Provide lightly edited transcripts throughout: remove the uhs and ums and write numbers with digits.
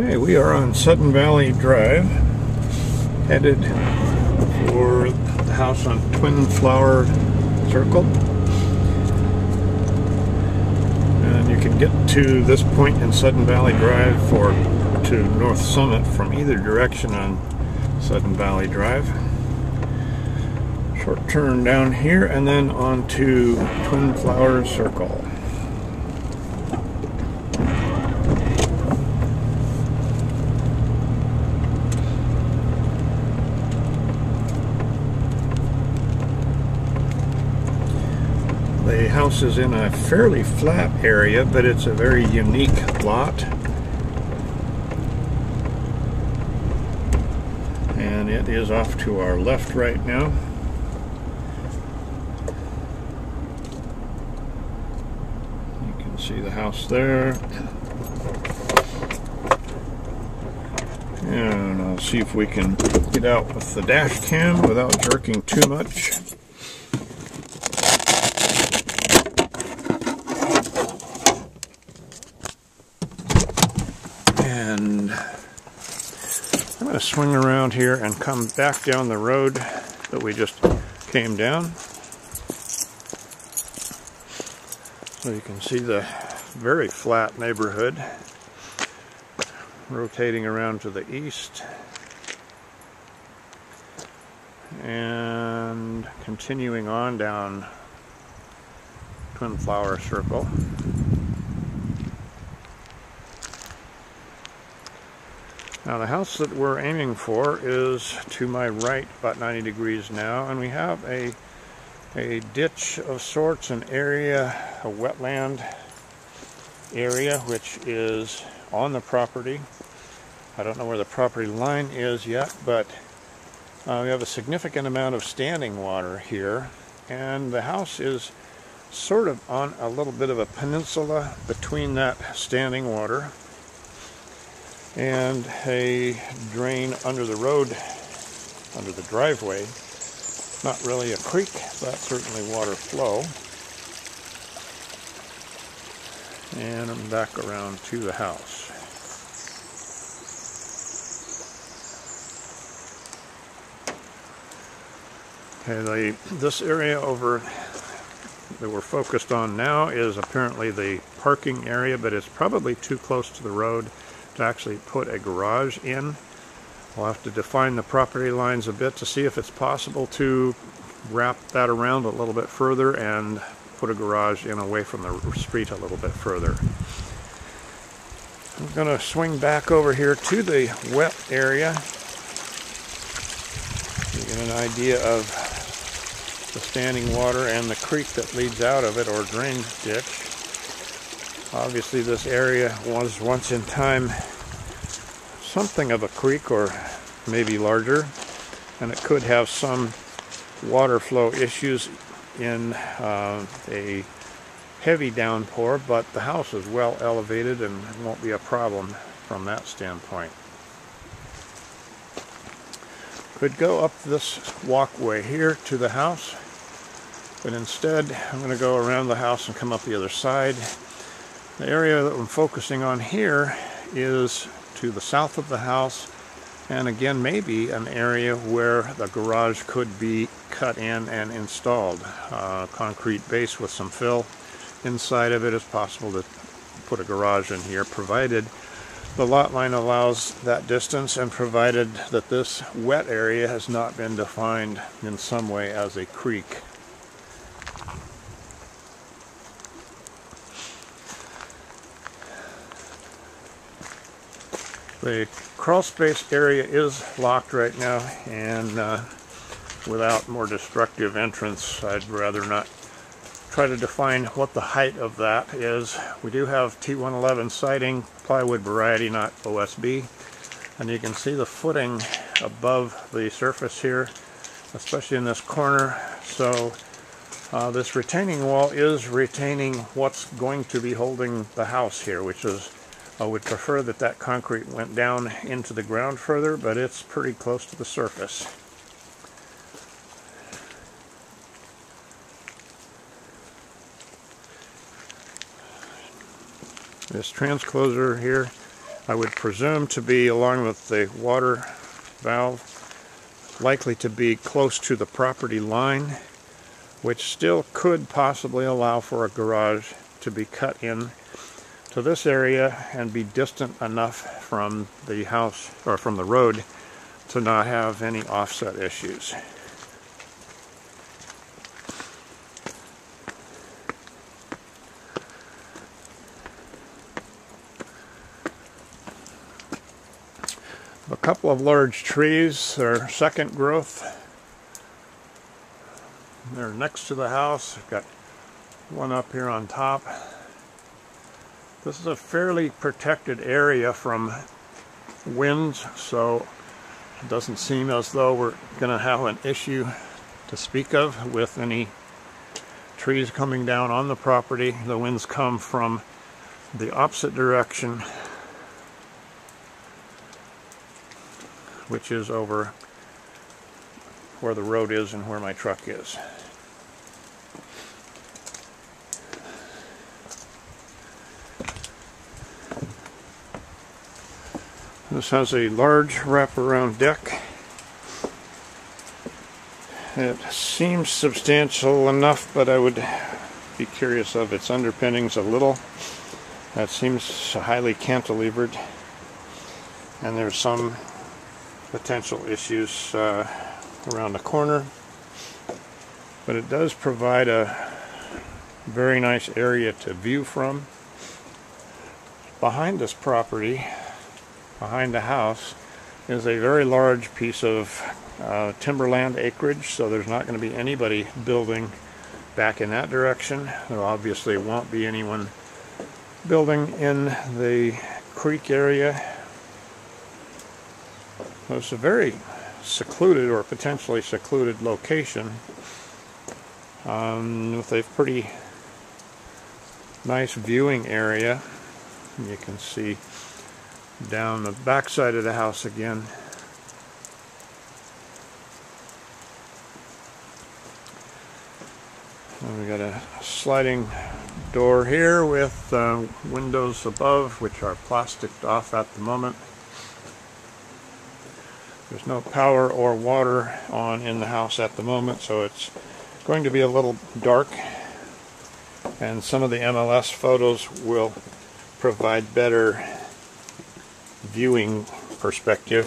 Okay, we are on Sudden Valley Drive, headed for the house on Twin Flower Circle. And you can get to this point in Sudden Valley Drive to North Summit from either direction on Sudden Valley Drive. Short turn down here and then on to Twin Flower Circle. The house is in a fairly flat area, but it's a very unique lot. And it is off to our left right now. You can see the house there. And I'll see if we can get out with the dash cam without jerking too much. And I'm going to swing around here and come back down the road that we just came down. So you can see the very flat neighborhood. Rotating around to the east. And continuing on down Twin Flower Circle. Now the house that we're aiming for is to my right, about 90 degrees now, and we have a ditch of sorts, an area, a wetland area, which is on the property. I don't know where the property line is yet, but we have a significant amount of standing water here, and the house is sort of on a little bit of a peninsula between that standing water and a drain under the road, under the driveway. Not really a creek, but certainly water flow. And I'm back around to the house. Okay, this area over that we're focused on now is apparently the parking area, but it's probably too close to the road to actually put a garage in. We'll have to define the property lines a bit to see if it's possible to wrap that around a little bit further and put a garage in away from the street a little bit further. I'm going to swing back over here to the wet area to get an idea of the standing water and the creek that leads out of it, or drain ditch. Obviously this area was once in time something of a creek, or maybe larger, and it could have some water flow issues in a heavy downpour, but the house is well elevated and won't be a problem from that standpoint. Could go up this walkway here to the house, but instead I'm going to go around the house and come up the other side. The area that I'm focusing on here is to the south of the house, and again maybe an area where the garage could be cut in and installed. Concrete base with some fill inside of it. Is possible to put a garage in here, provided the lot line allows that distance and provided that this wet area has not been defined in some way as a creek. The crawl space area is locked right now, and without more destructive entrance, I'd rather not try to define what the height of that is. We do have T111 siding, plywood variety, not OSB, and you can see the footing above the surface here, especially in this corner. So this retaining wall is retaining what's going to be holding the house here, which is, I would prefer that that concrete went down into the ground further, but it's pretty close to the surface. This transcloser here I would presume to be, along with the water valve, likely to be close to the property line, which still could possibly allow for a garage to be cut in to this area and be distant enough from the house or from the road to not have any offset issues. A couple of large trees, they're second growth. They're next to the house. I've got one up here on top. This is a fairly protected area from winds, so it doesn't seem as though we're going to have an issue to speak of with any trees coming down on the property. The winds come from the opposite direction, which is over where the road is and where my truck is. This has a large wraparound deck. It seems substantial enough, but I would be curious of its underpinnings a little. That seems highly cantilevered, and there's some potential issues around the corner, but it does provide a very nice area to view from. Behind this property, behind the house, is a very large piece of timberland acreage, so there's not going to be anybody building back in that direction. There obviously won't be anyone building in the creek area. So it's a very secluded or potentially secluded location with a pretty nice viewing area. You can see down the back side of the house again. And we got a sliding door here with windows above, which are plasticed off at the moment. There's no power or water on in the house at the moment, so it's going to be a little dark, and some of the MLS photos will provide better viewing perspective.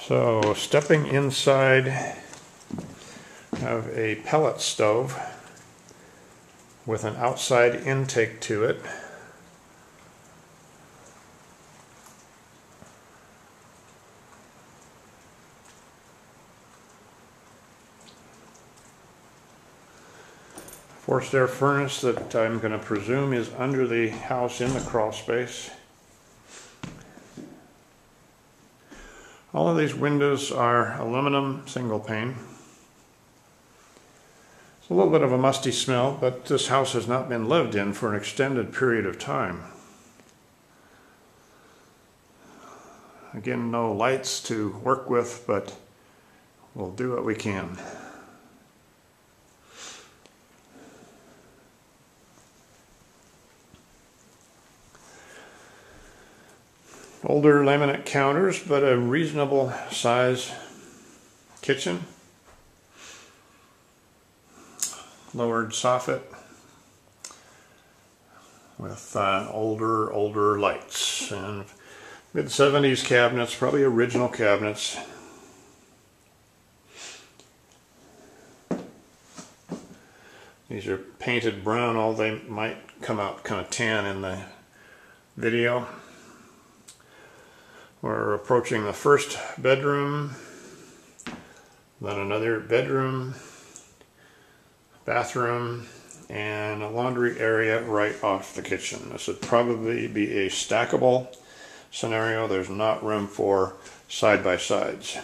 So, stepping inside, have a pellet stove with an outside intake to it. Forced air furnace that I'm going to presume is under the house in the crawl space. All of these windows are aluminum single pane. It's a little bit of a musty smell, but this house has not been lived in for an extended period of time. Again, no lights to work with, but we'll do what we can. Older laminate counters, but a reasonable size kitchen. Lowered soffit with older lights, and mid-70s cabinets, probably original cabinets. These are painted brown, although they might come out kind of tan in the video. We're approaching the first bedroom, then another bedroom, bathroom, and a laundry area right off the kitchen. This would probably be a stackable scenario. There's not room for side-by-sides.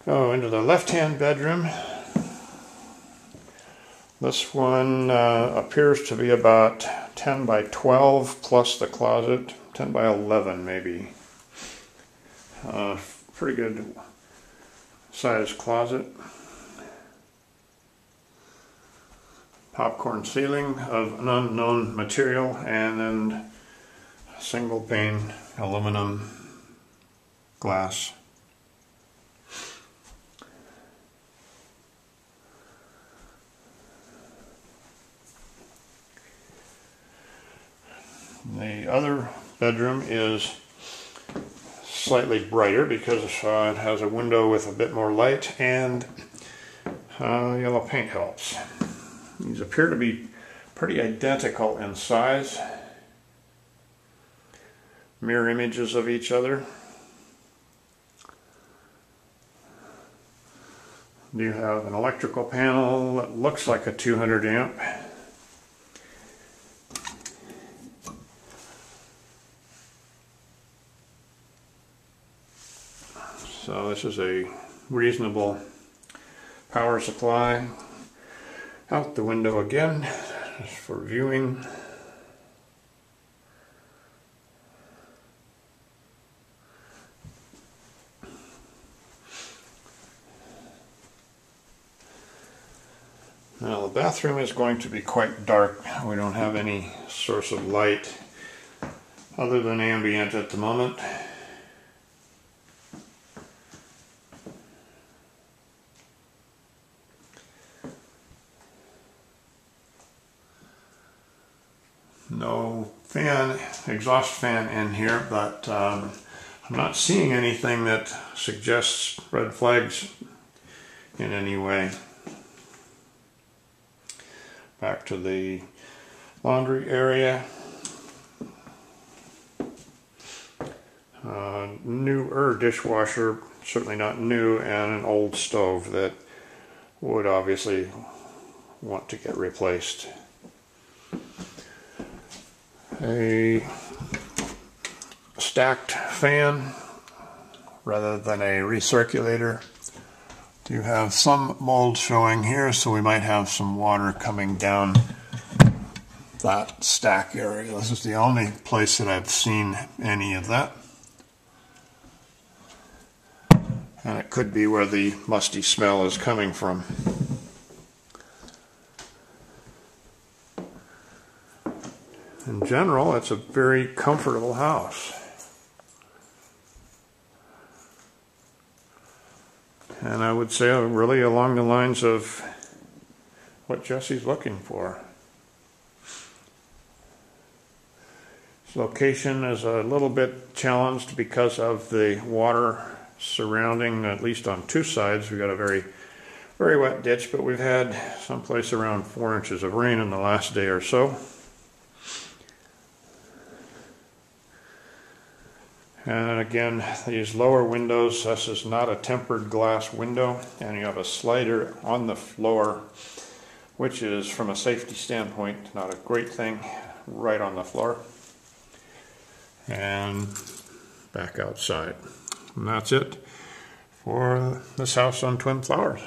Go into the left-hand bedroom. This one appears to be about 10 by 12 plus the closet. 10 by 11 maybe. Pretty good sized closet. popcorn ceiling of an unknown material, and then single pane aluminum glass. The other bedroom is slightly brighter because it has a window with a bit more light, and yellow paint helps. These appear to be pretty identical in size, mirror images of each other. You have an electrical panel that looks like a 200 amp. So this is a reasonable power supply. Out the window again, just for viewing. Now the bathroom is going to be quite dark. We don't have any source of light other than ambient at the moment. No fan, exhaust fan in here, but I'm not seeing anything that suggests red flags in any way. Back to the laundry area. Newer dishwasher, certainly not new, and an old stove that would obviously want to get replaced. A stacked fan rather than a recirculator. You have some mold showing here, so we might have some water coming down that stack area. This is the only place that I've seen any of that. And it could be where the musty smell is coming from. In general, it's a very comfortable house. And I would say really along the lines of what Jesse's looking for. Its location is a little bit challenged because of the water surrounding, at least on two sides. We've got a very, very wet ditch, but we've had someplace around 4 inches of rain in the last day or so. And again, these lower windows, this is not a tempered glass window, and you have a slider on the floor, which is, from a safety standpoint, not a great thing, right on the floor. And back outside. And that's it for this house on Twin Flowers.